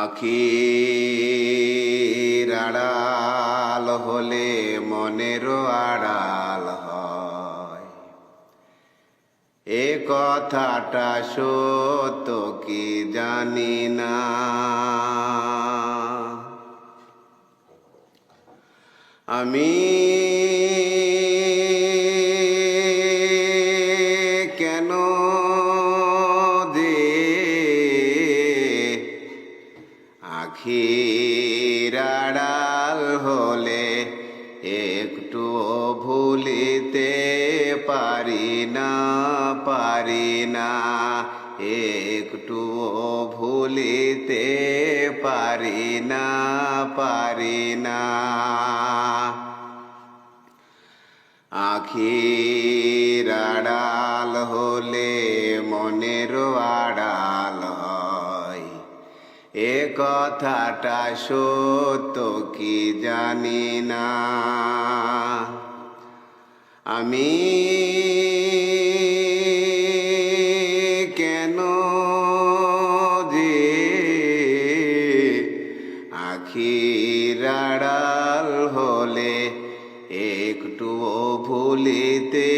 আখির আড়াল হলে মনেরও আড়াল হয়, এ কথাটা সত্য কি জানি না। আমি কেন যে আখির আড়াল হলে একটুও ভুলিতে পারি না, একটুও ভুলিতে পারি না। আখির আড়াল হলে মনেরও আড়াল হয়, এ কথাটা সত্য কি জানি না। আমি কেন যে আখির আড়াল হলে একটুও ভুলিতে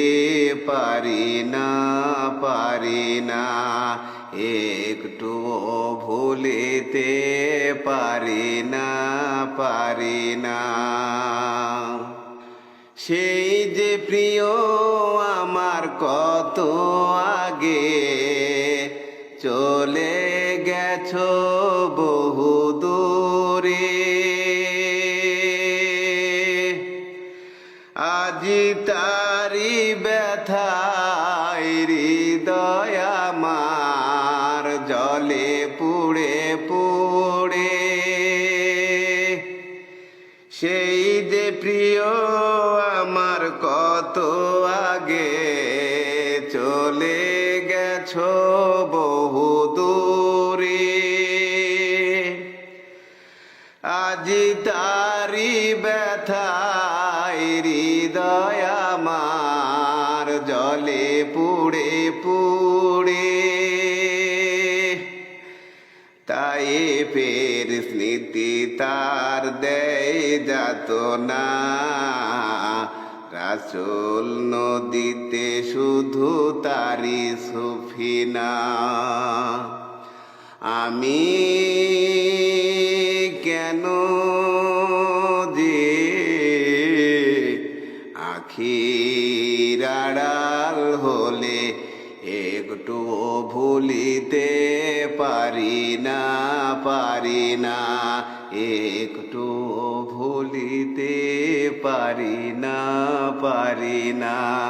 পারি না, একটুও ভুলিতে পারি না। সেই যে প্রিয় আমার কত আগে চলে গেছো বহু দূরে, আজি তারি ব্যথায় হৃদয় আমার জলে পুড়ে পুড়ে। সেই যে প্রিয় আমার কত আগে চলে গেছো বহু দূরে, আজি তারি ব্যথায় হৃদয় আমার জলে পুড়ে পুড়ে। তাই ফের স্মৃতি তার দেয় যাত না, রাসূল নদীতে শুধু তারি সুফিনা। আমি কেন যে আখির আড়াল হলে একটুও ভুলিতে পারি না, একটুও ভুলিতে পারি না।